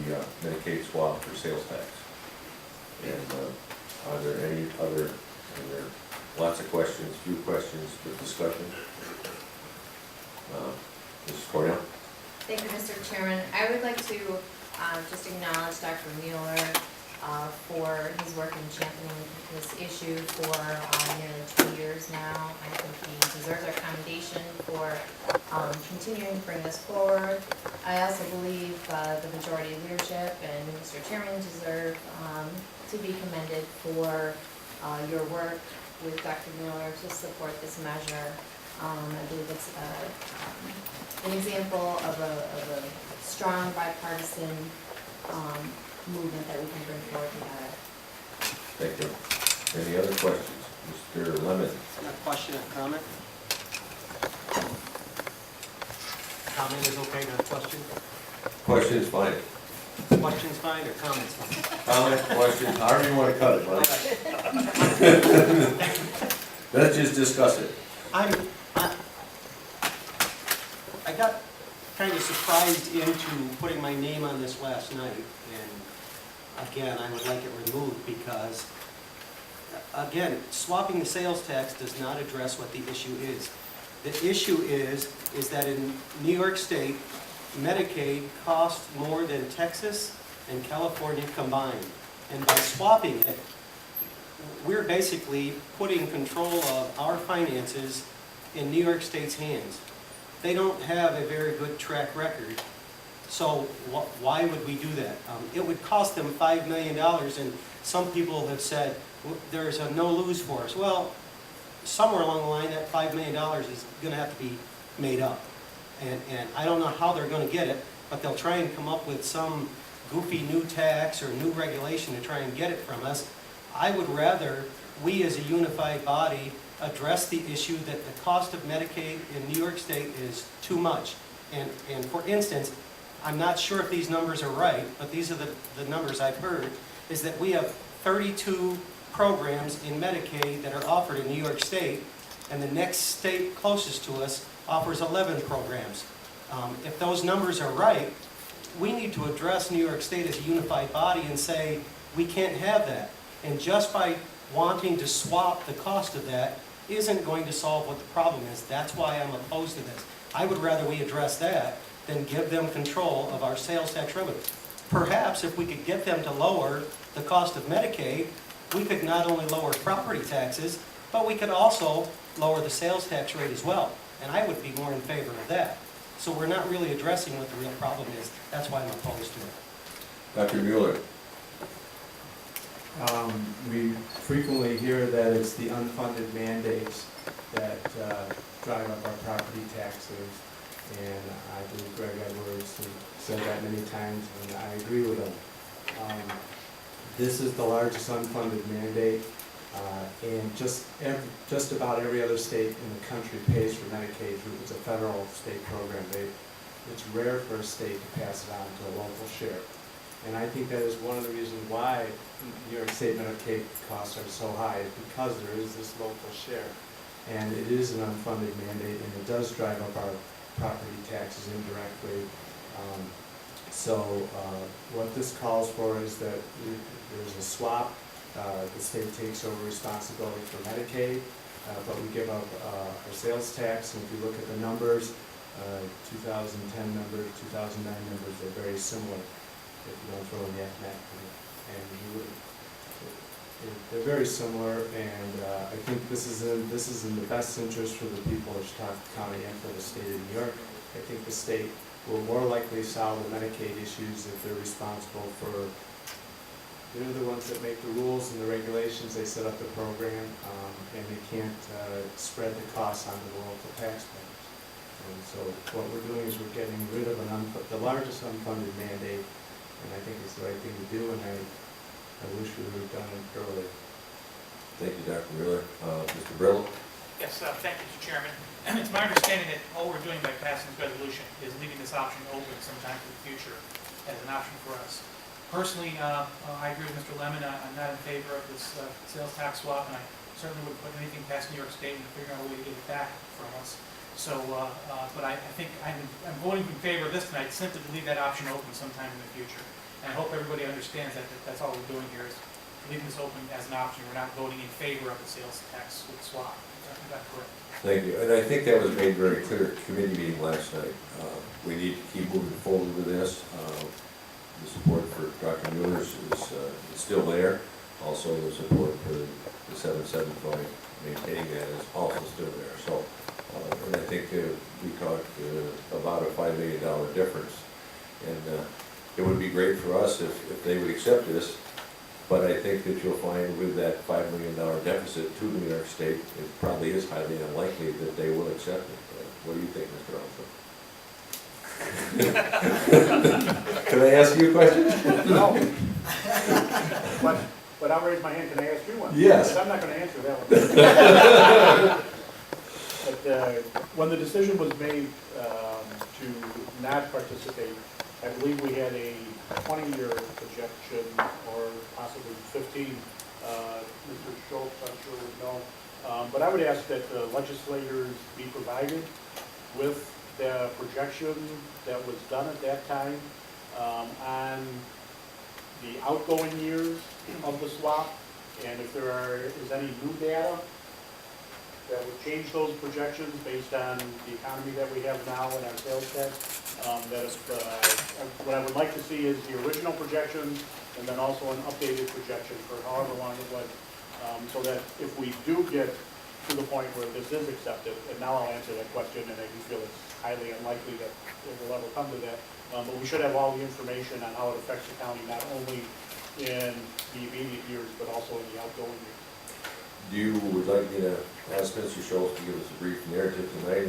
the Medicaid swap for sales tax. And are there any other, are there lots of questions, few questions for discussion? Mrs. Cornell? Thank you, Mr. Chairman. I would like to just acknowledge Dr. Mueller for his work in championing this issue for nearly 2 years now. I think he deserves our commendation for continuing to bring this forward. I also believe the majority leadership and Mr. Chairman deserve to be commended for your work with Dr. Mueller to support this measure. I believe it's an example of a strong bipartisan movement that we can bring forward together. Thank you. Any other questions? Mr. Lemon? A question or comment? Comment is okay, not question? Question is fine. Question's fine or comments fine? Comment, question, however you want to cut it, buddy. Let's just discuss it. I got kind of surprised into putting my name on this last night, and again, I would like it removed because, again, swapping the sales tax does not address what the issue is. The issue is that in New York State, Medicaid costs more than Texas and California combined. And by swapping it, we're basically putting control of our finances in New York State's hands. They don't have a very good track record, so why would we do that? It would cost them $5 million, and some people have said there's a no-lose for us. Well, somewhere along the line, that $5 million is going to have to be made up. And I don't know how they're going to get it, but they'll try and come up with some goofy new tax or new regulation to try and get it from us. I would rather we as a unified body address the issue that the cost of Medicaid in New York State is too much. And for instance, I'm not sure if these numbers are right, but these are the numbers I've heard, is that we have 32 programs in Medicaid that are offered in New York State, and the next state closest to us offers 11 programs. If those numbers are right, we need to address New York State as a unified body and say, we can't have that. And just by wanting to swap the cost of that isn't going to solve what the problem is. That's why I'm opposed to this. I would rather we address that than give them control of our sales tax revenue. Perhaps if we could get them to lower the cost of Medicaid, we could not only lower property taxes, but we could also lower the sales tax rate as well. And I would be more in favor of that. So we're not really addressing what the real problem is. That's why I'm opposed to it. Dr. Mueller? We frequently hear that it's the unfunded mandates that drive up our property taxes, and I believe Greg Edwards has said that many times, and I agree with him. This is the largest unfunded mandate, and just about every other state in the country pays for Medicaid. It's a federal state program. It's rare for a state to pass it on to a local share. And I think that is one of the reasons why New York State Medicaid costs are so high, is because there is this local share. And it is an unfunded mandate, and it does drive up our property taxes indirectly. What this calls for is that there's a swap. The state takes over responsibility for Medicaid, but we give up our sales tax. And if you look at the numbers, 2010 numbers, 2009 numbers, they're very similar. If you don't throw in the FNAC, and they're very similar, and I think this is in the best interest for the people of Chautauqua County and for the state of New York. I think the state will more likely solve the Medicaid issues if they're responsible for. They're the ones that make the rules and the regulations. They set up the program, and they can't spread the costs onto the local taxpayers. And so what we're doing is we're getting rid of the largest unfunded mandate. And I think it's the right thing to do, and I wish we would have done it earlier. Thank you, Dr. Mueller. Mr. Brillo? Yes, thank you, Mr. Chairman. It's my understanding that all we're doing by passing this resolution is leaving this option open sometime in the future as an option for us. Personally, I agree with Mr. Lemon. I'm not in favor of this sales tax swap, and I certainly wouldn't put anything past New York State and figure out a way to get it back from us. So, but I think I'm voting in favor of this tonight, simply to leave that option open sometime in the future. And I hope everybody understands that that's all we're doing here is leaving this open as an option. We're not voting in favor of the sales tax with swap. Is that correct? Thank you, and I think that was made very clear at committee meeting last night. We need to keep moving forward with this. The support for Dr. Mueller's is still there. Also, the support for the 775, maintaining that is also still there. So, and I think we talked about a $5 million difference. And it would be great for us if they would accept this, but I think that you'll find with that $5 million deficit to New York State, it probably is highly unlikely that they will accept it. What do you think, Mr. Olson? Can I ask you a question? No. But I'll raise my hand, can I ask you one? Yes. Because I'm not gonna answer that one. But when the decision was made to not participate, I believe we had a 20-year projection, or possibly 15. Mr. Schultz, I'm sure would know. But I would ask that the legislators be provided with the projection that was done at that time on the outgoing years of the swap, and if there is any new data that would change those projections based on the economy that we have now and our sales tax. What I would like to see is the original projections and then also an updated projection for however long it was, so that if we do get to the point where this is accepted, and now I'll answer that question, and I do feel it's highly unlikely that it will ever come to that, but we should have all the information on how it affects the county, not only in the immediate years, but also in the outgoing years. Do you would like me to ask Mr. Schultz to give us a brief narrative tonight?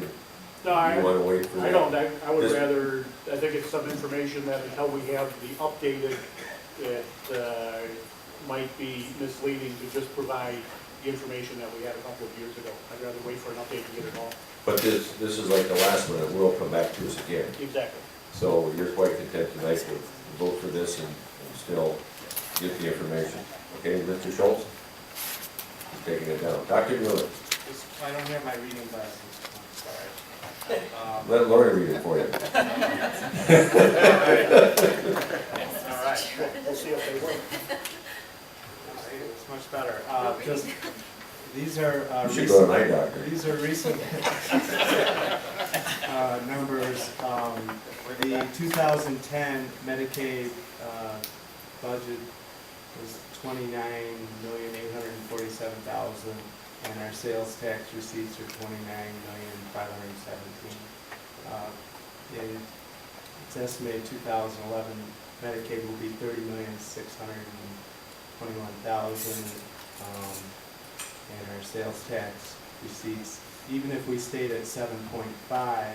No, Do you want to wait for that? I don't, I would Just- rather, I think it's some information that until we have the updated, it might be misleading to just provide the information that we had a couple of years ago. I'd rather wait for an update to get it all. But this is like the last one, it will come back to us again. Exactly. So you're quite content tonight to vote for this and still get the information. Okay, Mr. Schultz? You're taking it down. Dr. Mueller, I don't have my reading glasses, I'm sorry. let Lori read it for you. All right. We'll see if they work. It's much better. Just, these are You should go to my doctor. These are recent numbers. The 2010 Medicaid budget was $29,847,000, and our sales tax receipts are $29,517,000. It's estimated 2011 Medicaid will be $30,621,000. And our sales tax receipts, even if we stayed at 7.5,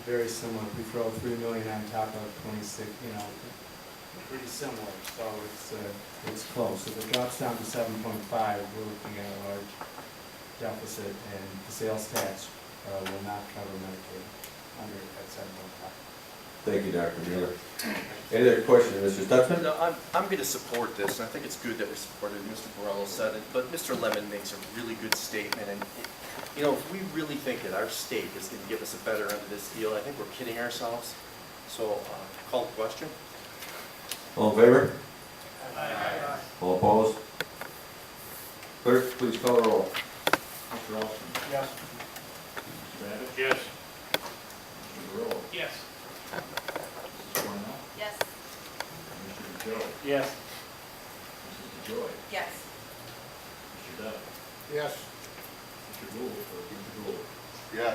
very similar. If we throw 3 million on top of 26, pretty similar. So it's close. If it drops down to 7.5, we're looking at a large deficit, and the sales tax will not cover Medicaid under at 7.5. Thank you, Dr. Mueller. Any other questions, Mr. Stutzman? No, I'm going to support this, and I think it's good that we supported it. Mr. Borrello said it, but Mr. Lemon makes a really good statement, and if we really think that our state is going to give us a better end of this deal, I think we're kidding ourselves. So, call the question. All in favor? Aye. All opposed? Clerk, please call the roll. Mr. Olson? Yes. Mr. Babbitt? Yes. Mr. Borrello? Yes. Mrs. Cornell? Yes. Mr. Joe? Yes. Mrs. DeJoy? Yes. Mr. Duff? Yes. Mr. Gould, or Mr. Gould? Yeah.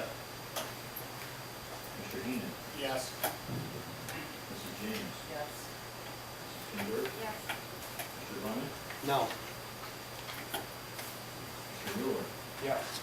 Mr. Heenan? Yes. Mrs. James? Yes. Mrs. Kinberg? Yes. Mr. Lemon? No. Mr. Mueller? Yes.